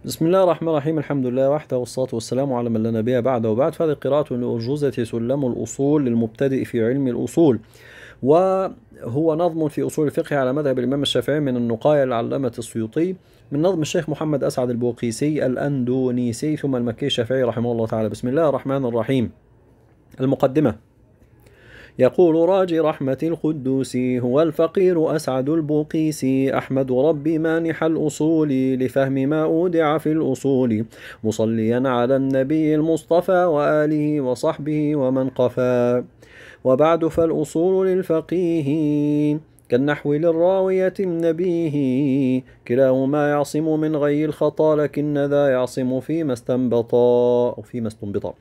بسم الله الرحمن الرحيم. الحمد لله وحده والصلاة والسلام على من لا نبي بعده، وبعد. فهذه قراءة لأرجوزة سلم الأصول للمبتدئ في علم الأصول، وهو نظم في أصول الفقه على مذهب الإمام الشافعي من النقايا العلامة السيوطي، من نظم الشيخ محمد أسعد البوقيسي الأندونيسي ثم المكي الشافعي رحمه الله تعالى. بسم الله الرحمن الرحيم. المقدمة. يقول راجي رحمة القدوس هو الفقير أسعد البوقيس، أحمد ربي مانح الأصول لفهم ما أودع في الأصول، مصليا على النبي المصطفى وآله وصحبه ومن قفا. وبعد فالأصول للفقيه كالنحو للراوية النبيه، كلاهما يعصم من غي الخطا، لكن ذا يعصم فيما استنبطا أو فيما استنبطا،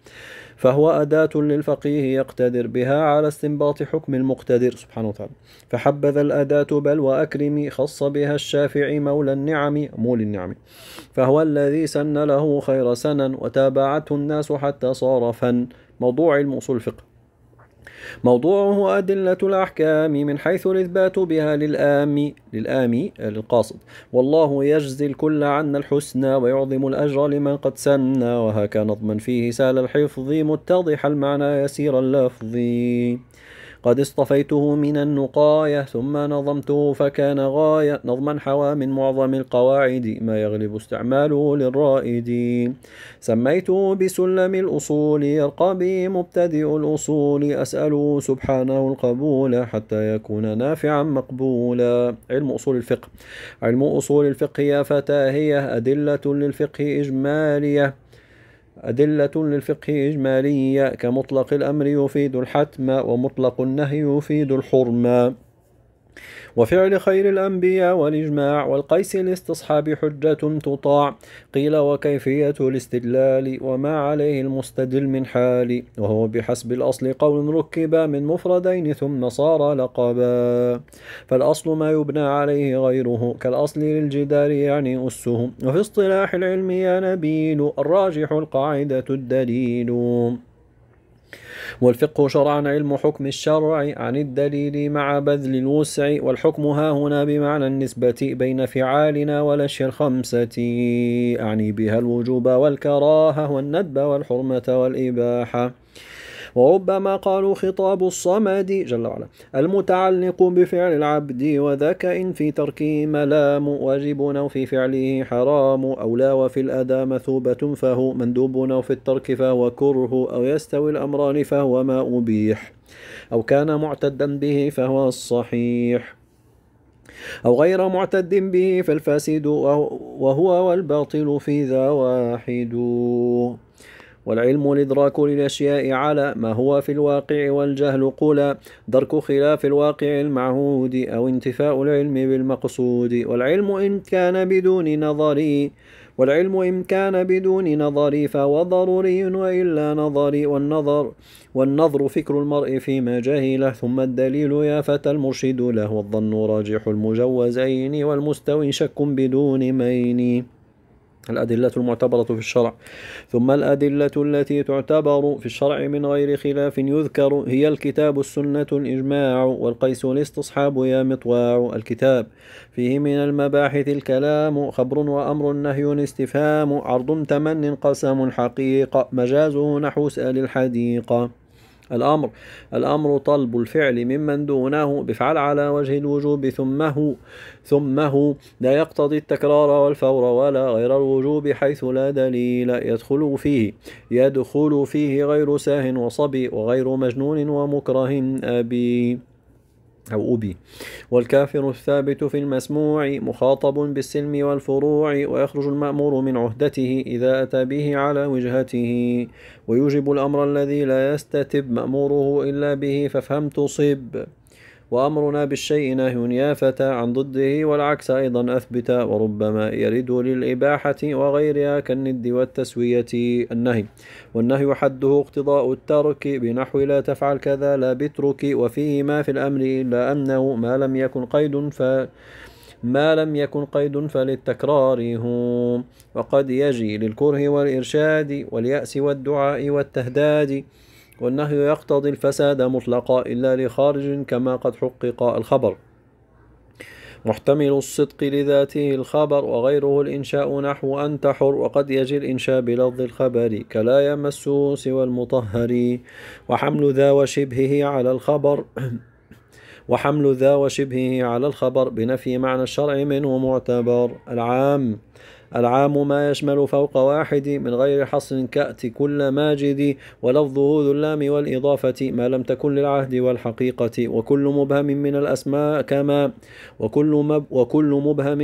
فهو أداة للفقيه يقتدر بها على استنباط حكم المقتدر سبحانه وتعالى. فحبذا الأداة بل وأكرم، خص بها الشافعي مولى النعم مولى النعم، فهو الذي سن له خير سنن وتابعته الناس حتى صار فن. موضوع علم أصول الفقه. موضوعه أدلة الأحكام من حيث الإثبات بها للآمي للقاصد، والله يجزي الكل عنا الحسنى ويعظم الأجر لمن قد سنى، وهكا نظما فيه سال الحفظ متضح المعنى يسير اللفظ. قد اصطفيته من النقاية ثم نظمته فكان غاية، نظما حوى من معظم القواعد ما يغلب استعماله للرائد. سميته بسلم الأصول يرقى به مبتدئ الأصول، أسأله سبحانه القبول حتى يكون نافعا مقبولا. علم أصول الفقه. علم أصول الفقه يا فتى هي أدلة للفقه إجمالية كمطلق الأمر يفيد الحتم، ومطلق النهي يفيد الحرمة، وفعل خير الأنبياء والإجماع، والقيس الاستصحاب حجة تطاع. قيل وكيفية الاستدلال وما عليه المستدل من حال، وهو بحسب الأصل قول ركب من مفردين ثم صار لقبا، فالأصل ما يبنى عليه غيره كالأصل للجدار يعني أسه، وفي اصطلاح العلم يا نبيل الراجح القاعدة الدليل. والفقه شرعا علم حكم الشرع عن الدليل مع بذل الوسع، والحكم ها هنا بمعنى النسبة بين فعالنا والأشياء الخمسة، أعني بها الوجوب والكراهة والندب والحرمة والإباحة. وربما قالوا خطاب الصمد جل وعلا المتعلق بفعل العبد، وذاك إن في تركه ملام واجب أو في فعله حرام، أو لا وفي الأداء مثوبة فهو مندوب، أو في الترك فهو كره، أو يستوي الأمران فهو ما أبيح، أو كان معتدا به فهو الصحيح، أو غير معتد به فالفاسد، وهو والباطل في ذا واحد. والعلم الإدراك للأشياء على ما هو في الواقع، والجهل قلا درك خلاف الواقع المعهود، أو انتفاء العلم بالمقصود. والعلم إن كان بدون نظري فهو ضروري وإلا نظري، والنظر فكر المرء فيما جهله، ثم الدليل يا فتى المرشد له، والظن راجح المجوزين، والمستوي شك بدون مين. الأدلة المعتبرة في الشرع. ثم الأدلة التي تعتبر في الشرع من غير خلاف يذكر هي الكتاب السنة الإجماع، والقيس الاستصحاب يا مطواع. الكتاب فيه من المباحث الكلام، خبر وأمر نهي استفهام، عرض تمن قسم حقيقة، مجازه نحو سأل الحديقة. الأمر طلب الفعل ممن دونه بفعل على وجه الوجوب، ثمه لا يقتضي التكرار والفور ولا غير الوجوب، حيث لا دليل يدخل فيه غير ساه وصبي، وغير مجنون ومكره أبي. والكافر الثابت في المسموع مخاطب بالسلم والفروع، ويخرج المأمور من عهدته إذا أتى به على وجهته، ويوجب الأمر الذي لا يستتب مأموره إلا به فافهم تصب. وأمرنا بالشيء نهي يا فتى عن ضده، والعكس أيضا أثبت، وربما يرد للإباحة وغيرها كالند والتسوية. النهي. والنهي حده اقتضاء الترك بنحو لا تفعل كذا لا بترك، وفيه ما في الأمر إلا أنه ما لم يكن قيد فللتكرار هو، وقد يجي للكره والإرشاد واليأس والدعاء والتهداد. والنهي يقتضي الفساد مطلقا إلا لخارج كما قد حقق الخبر. محتمل الصدق لذاته الخبر، وغيره الإنشاء نحو أنت حر، وقد يجي الإنشاء بلفظ الخبر كلا يمسه سوى المطهر. وحمل ذا وشبهه على الخبر وحمل ذا وشبهه على الخبر بنفي معنى الشرع منه معتبر. العام ما يشمل فوق واحد من غير حصر كأت كل ماجد، ولفظه ذو اللام والإضافة ما لم تكن للعهد والحقيقة، وكل مبهم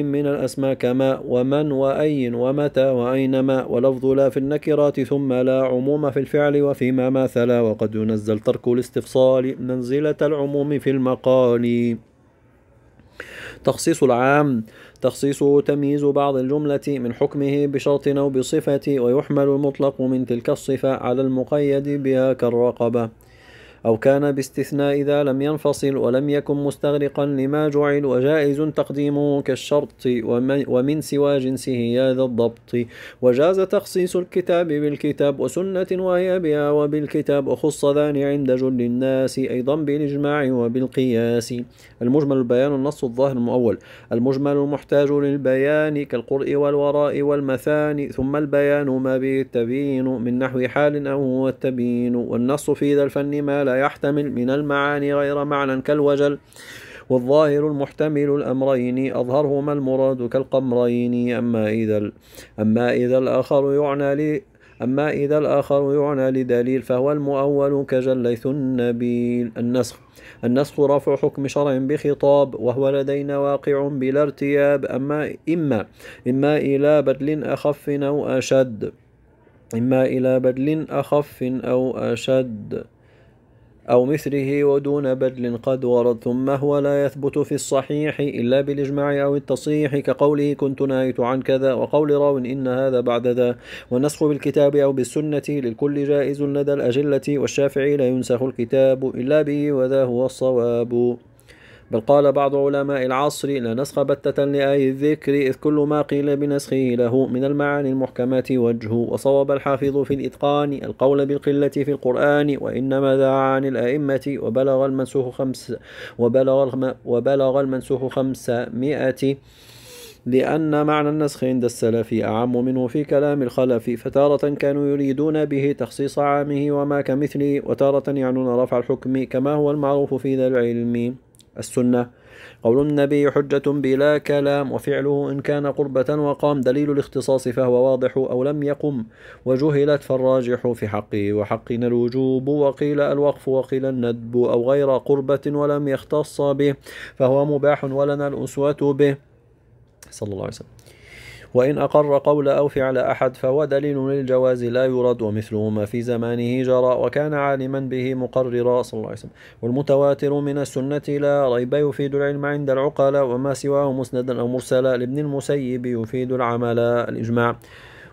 من الأسماء كما ومن وأين ومتى وأينما، ولفظ لا في النكرات ثم لا عموم في الفعل وفيما مثلا، وقد ينزل ترك الاستفصال منزلة العموم في المقال. تخصيص العام تخصيصه تمييز بعض الجملة من حكمه بشرط أو بصفة، ويحمل المطلق من تلك الصفة على المقيد بها كالرقبة، أو كان باستثناء إذا لم ينفصل ولم يكن مستغرقا لما جعل، وجائز تقديمه كالشرط ومن سوى جنسه هذا الضبط. وجاز تخصيص الكتاب بالكتاب وسنة وهي بها وبالكتاب، وخص ذان عند جل الناس أيضا بالإجماع وبالقياس. المجمل البيان النص الظاهر المؤول. المجمل المحتاج للبيان كالقرء والوراء والمثاني، ثم البيان ما به التبيين من نحو حال أو هو التبيين. والنص في ذا الفن ما لا يحتمل من المعاني غير معنى كالوجل، والظاهر المحتمل الأمرين أظهرهما المراد كالقمرين. أما إذا الآخر يعنى لدليل فهو المؤول كجليث النبيل. النسخ رفع حكم شرع بخطاب، وهو لدينا واقع بلا ارتياب، إما إلى بدل أخف أو أشد أو مثله ودون بدل قد ورد. ثم هو لا يثبت في الصحيح إلا بالإجماع أو التصحيح، كقوله كنت نهيت عن كذا، وقول راو إن هذا بعد ذا. والنسخ بالكتاب أو بالسنة للكل جائز لدى الأجلة، والشافعي لا ينسخ الكتاب إلا به وذا هو الصواب. بل قال بعض علماء العصر لا نسخ بتة لآي الذكر، إذ كل ما قيل بنسخه له من المعاني المحكمات وجه. وصوب الحافظ في الإتقان القول بالقلة في القرآن، وإنما ذا عن الأئمة، وبلغ المنسوخ 500، لأن معنى النسخ عند السلف أعم منه في كلام الخلف، فتارة كانوا يريدون به تخصيص عامه وما كمثله، وتارة يعنون رفع الحكم كما هو المعروف في ذا العلم. السنة قول النبي حجة بلا كلام، وفعله إن كان قربة وقام دليل الاختصاص فهو واضح، أو لم يقم وجهلت فالراجح في حقه وحقنا الوجوب، وقيل الوقف وقيل الندب، أو غير قربة ولم يختص به فهو مباح ولنا الأسوة به صلى الله عليه وسلم. وإن أقر قول أو فعل أحد فهو دليل للجواز لا يرد، ومثله ما في زمانه جرى وكان عالما به مقررا صلى الله عليه وسلم. والمتواتر من السنة لا ريب يفيد العلم عند العقلاء، وما سواه مسندا أو مرسلا لابن المسيب يفيد العمل. الإجماع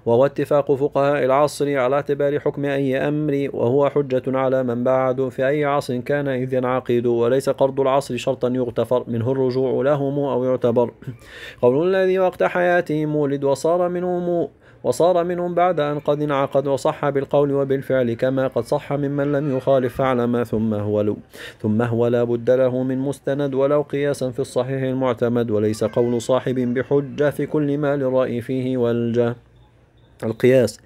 وهو اتفاق فقهاء العصر على اعتبار حكم أي أمر، وهو حجة على من بعد في أي عصر كان إذ ينعقد، وليس قرض العصر شرطا يغتفر منه الرجوع لهم أو يعتبر. قول الذي وقت حياتهم مولد وصار منهم بعد أن قد انعقد، وصح بالقول وبالفعل كما قد صح ممن لم يخالف فعلما، ثم هو لا بد له من مستند ولو قياسا في الصحيح المعتمد، وليس قول صاحب بحجة في كل ما للرأي فيه والجه. القياس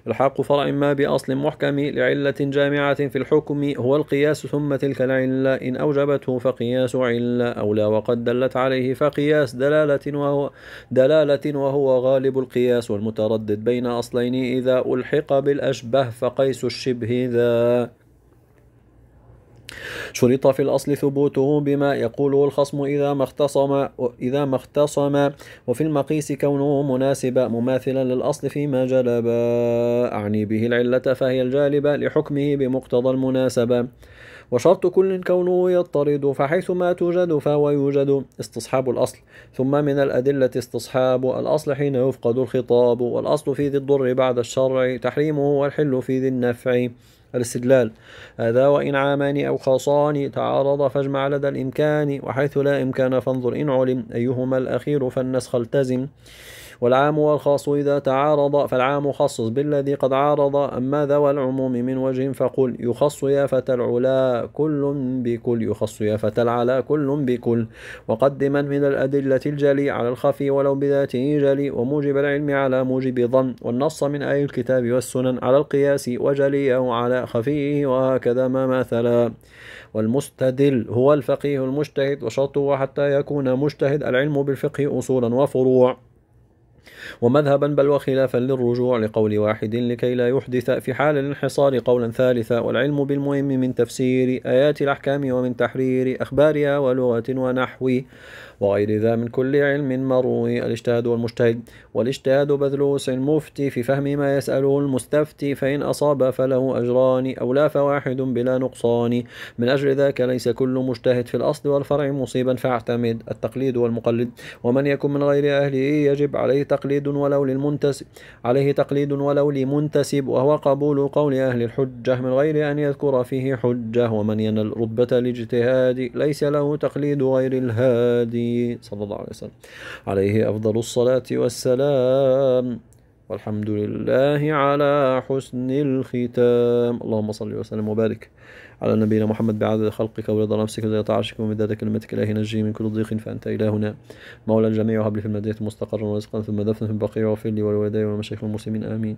الحق فرع ما بأصل محكم لعلة جامعة في الحكم هو القياس، ثم تلك العلة إن أوجبته فقياس علة أولى، وقد دلت عليه فقياس دلالة وهو غالب القياس، والمتردد بين أصلين إذا ألحق بالأشبه فقيس الشبه ذا. شرط في الأصل ثبوته بما يقوله الخصم إذا ما اختصم، وفي المقيس كونه مناسبا مماثلا للأصل فيما جلب، أعني به العلة فهي الجالبة لحكمه بمقتضى المناسبة. وشرط كل كونه يضطرد، فحيث ما توجد فهو يوجد استصحاب الأصل، ثم من الأدلة استصحاب الأصل حين يفقد الخطاب، والأصل في ذي الضر بعد الشرع تحريمه، والحل في ذي النفع. الاستدلال هذا وإن عامان أو خاصان تعارض فاجمع لدى الإمكان، وحيث لا إمكان فانظر إن علم أيهما الأخير فالنسخ التزم. والعام والخاص إذا تعارض فالعام خصص بالذي قد عارض. أما ذوى العموم من وجه فقل يخص يا فتى العلا كل بكل، يخص يا فتى العلا كل بكل. وقدما من الأدلة الجلي على الخفي ولو بذاته جلي، وموجب العلم على موجب ظن، والنص من آي الكتاب والسنن على القياس، وجليه على خفيه، وهكذا ما مثلا. والمستدل هو الفقيه المجتهد، وشرطه حتى يكون مجتهد العلم بالفقه أصولا وفروع ومذهبا بل وخلافا للرجوع، لقول واحد لكي لا يحدث في حال الانحصار قولا ثالثا. والعلم بالمهم من تفسير آيات الأحكام ومن تحرير أخبارها ولغة ونحو وغير ذا من كل علم مروي. الاجتهاد والمجتهد، والاجتهاد بذل وسع المفتي في فهم ما يسأله المستفتي، فإن أصاب فله أجران أو لا فواحد بلا نقصان. من أجل ذاك ليس كل مجتهد في الأصل والفرع مصيبا فاعتمد. التقليد والمقلد، ومن يكن من غير أهله يجب عليه تقليد ولو للمنتسب، عليه تقليد ولو لمنتسب، وهو قبول قول أهل الحجة من غير أن يذكر فيه حجة. ومن ينل رتبة الاجتهاد ليس له تقليد غير الهادي صلى الله عليه وسلم عليه أفضل الصلاة والسلام. والحمد لله على حسن الختام. اللهم صل وسلم وبارك على نبينا محمد بعدد خلقك ورضا نفسك وزينة عرشك ومداد كلمتك. إلهي نجي من كل ضيق فأنت إلهنا مولى الجميع، وهب لي في المدينة مستقرا ورزقا ثم دفنا في البقيع، واغفر لي ولوالدي ولمشايخ المسلمين آمين.